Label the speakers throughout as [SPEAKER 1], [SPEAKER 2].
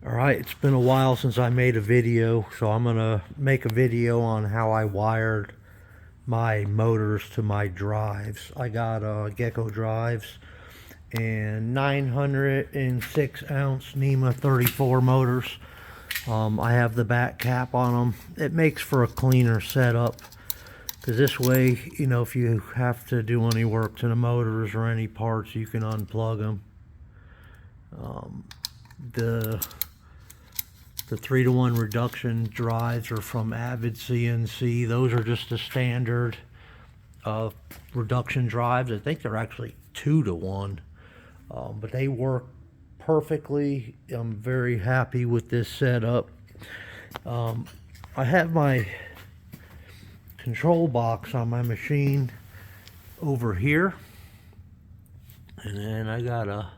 [SPEAKER 1] Alright, it's been a while since I made a video, so I'm gonna make a video on how I wired my motors to my drives. I got Gecko drives and 906 ounce NEMA 34 motors. I have the back cap on them. It makes for a cleaner setup because this way, you know, if you have to do any work to the motors or any parts, you can unplug them. The 3-to-1 reduction drives are from Avid CNC. Those are just the standard reduction drives. I think they're actually 2-to-1, but they work perfectly. I'm very happy with this setup. I have my control box on my machine over here, and then I got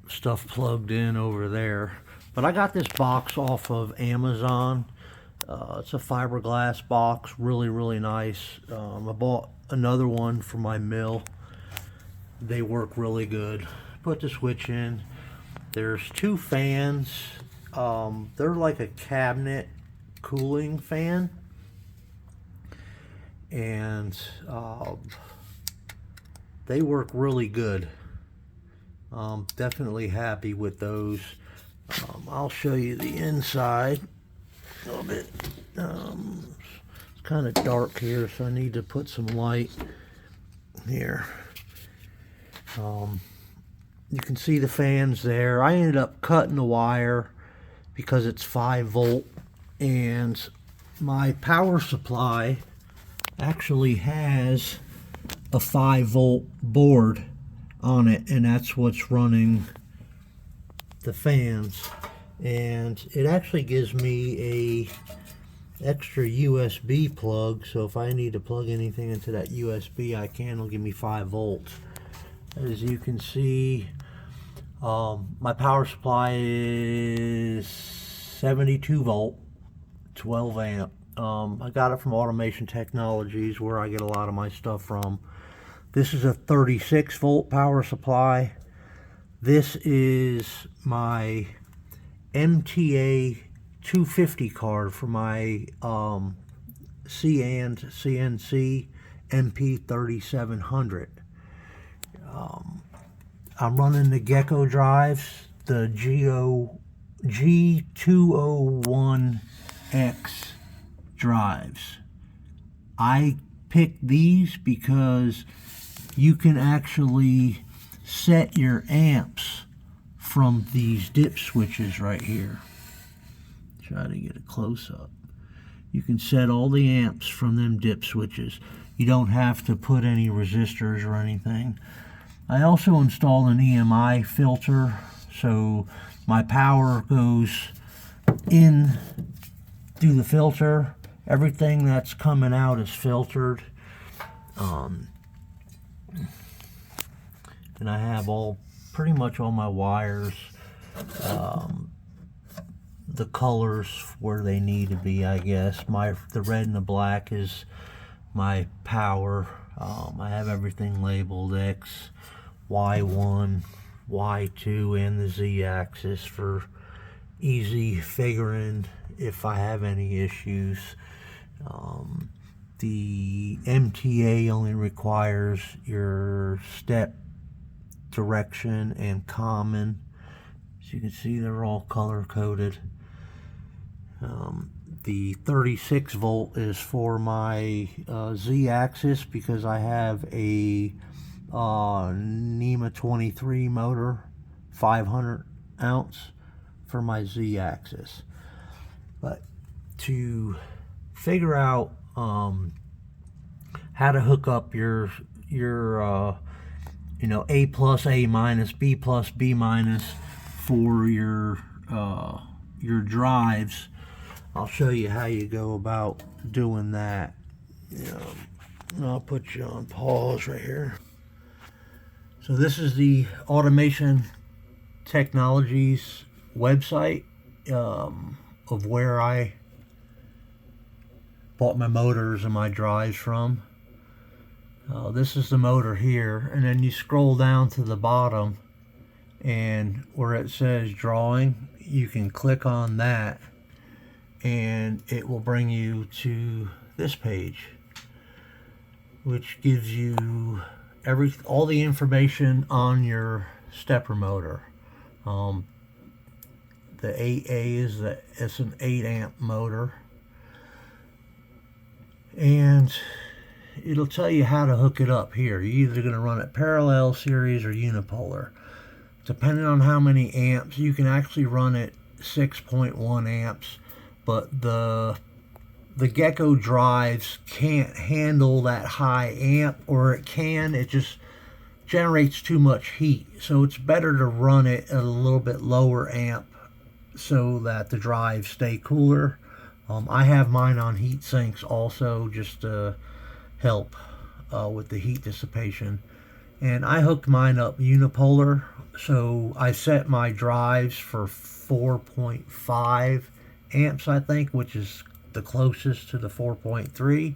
[SPEAKER 1] stuff plugged in over there. But I got this box off of Amazon. It's a fiberglass box, really nice. I bought another one for my mill. They work really good. Put the switch in. There's 2 fans. They're like a cabinet cooling fan. And they work really good. Definitely happy with those. I'll show you the inside a little bit. It's kind of dark here, so I need to put some light here. You can see the fans there. I ended up cutting the wire because it's 5-volt, and my power supply actually has a 5-volt board on it, and that's what's running the fans. And it actually gives me a extra USB plug, so if I need to plug anything into that USB, I can. It'll give me 5 volts. As you can see, my power supply is 72 volt, 12 amp. I got it from Automation Technologies, where I get a lot of my stuff from. This is a 36 volt power supply. This is my MTA 250 card for my CNC MP3700. I'm running the Gecko drives, the G201X drives. I picked these because you can actually set your amps from these dip switches right here. Try to get a close-up. You can set all the amps from them dip switches. You don't have to put any resistors or anything. I also installed an EMI filter, so my power goes in through the filter. Everything that's coming out is filtered. And I have pretty much all my wires, the colors where they need to be, I guess. The red and the black is my power. I have everything labeled X, Y1, Y2, and the Z axis for easy figuring if I have any issues. The MTA only requires your step, direction, and common. As you can see, they're all color coded. The 36 volt is for my Z axis because I have a NEMA 23 motor, 500 ounce for my Z axis. But to figure out how to hook up your you know, A plus, A minus, B plus, B minus for your drives, I'll show you how you go about doing that. I'll put you on pause right here. So this is the Automation Technologies website of where I bought my motors and my drives from. This is the motor here, and then you scroll down to the bottom, and where it says drawing, you can click on that and it will bring you to this page, which gives you all the information on your stepper motor. The 8A it's an 8 amp motor, and it'll tell you how to hook it up here. You're either going to run it parallel, series, or unipolar. Depending on how many amps, you can actually run it 6.1 amps, but the Gecko drives can't handle that high amp, or it just generates too much heat. So it's better to run it at a little bit lower amp so that the drives stay cooler. I have mine on heat sinks also, just to help with the heat dissipation. And I hooked mine up unipolar, so I set my drives for 4.5 amps, I think, which is the closest to the 4.3.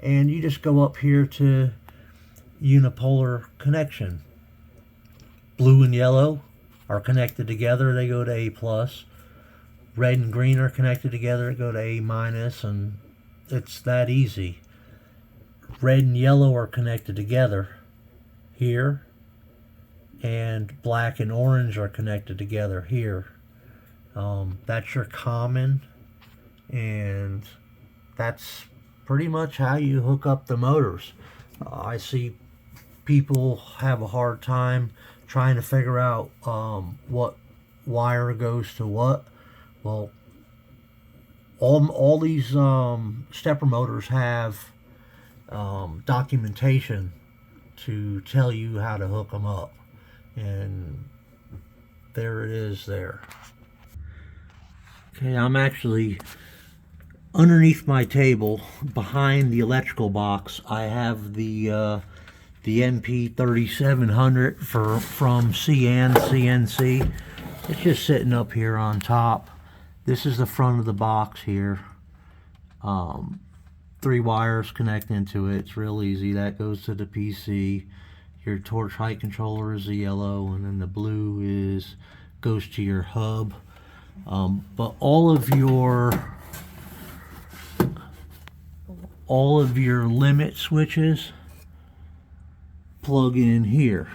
[SPEAKER 1] And you just go up here to unipolar connection. Blue and yellow are connected together, they go to A+. Red and green are connected together, go to A-, and it's that easy. Red and yellow are connected together here, and black and orange are connected together here. That's your common, and that's pretty much how you hook up the motors. I see people have a hard time trying to figure out what wire goes to what. Well, all these stepper motors have documentation to tell you how to hook them up, and there it is there. Okay, I'm actually underneath my table behind the electrical box. I have the MP3700 from CNC. It's just sitting up here on top. This is the front of the box here. 3 wires connect into it. It's real easy. That goes to the PC. Your torch height controller is the yellow, and then the blue goes to your hub. But all of your limit switches plug in here.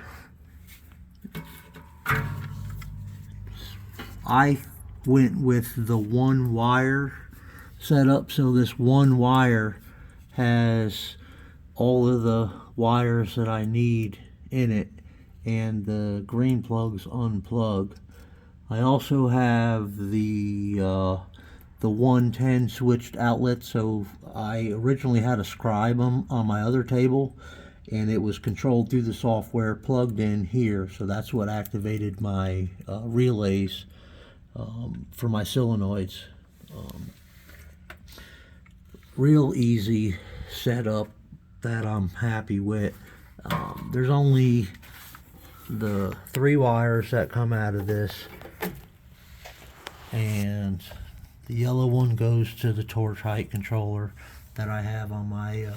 [SPEAKER 1] I went with the 1 wire setup, so this 1 wire has all of the wires that I need in it, and the green plugs unplug. I also have the 110 switched outlet, so I originally had a Scribe on my other table, and it was controlled through the software plugged in here, so that's what activated my relays for my solenoids. Real easy setup that I'm happy with. There's only the 3 wires that come out of this, and the yellow one goes to the torch height controller that I have on my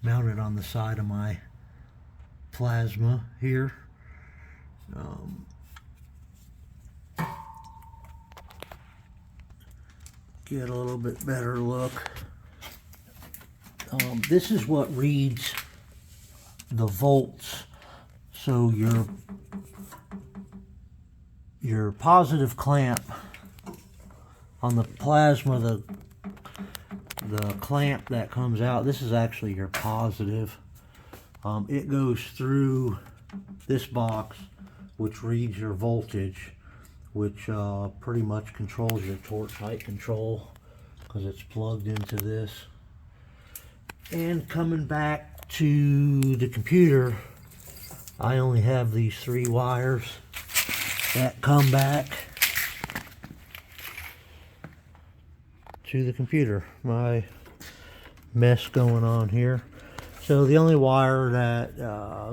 [SPEAKER 1] mounted on the side of my plasma here. Get a little bit better look. This is what reads the volts. So your positive clamp on the plasma, the clamp that comes out, this is actually your positive. It goes through this box, which reads your voltage, which pretty much controls your torch height control because it's plugged into this. And coming back to the computer, I only have these 3 wires that come back to the computer. My mess going on here. So the only wire that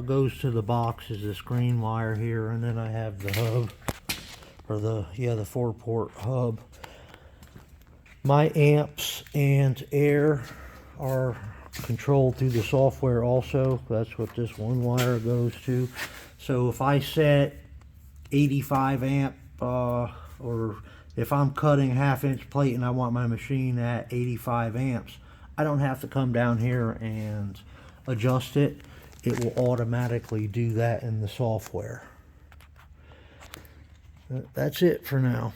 [SPEAKER 1] goes to the box is this green wire here, and then I have the hub, or the 4-port hub. My amps and air are controlled through the software also. That's what this 1 wire goes to. So if I set 85 amp or if I'm cutting 1/2 inch plate and I want my machine at 85 amps, I don't have to come down here and adjust it. It will automatically do that in the software. That's it for now.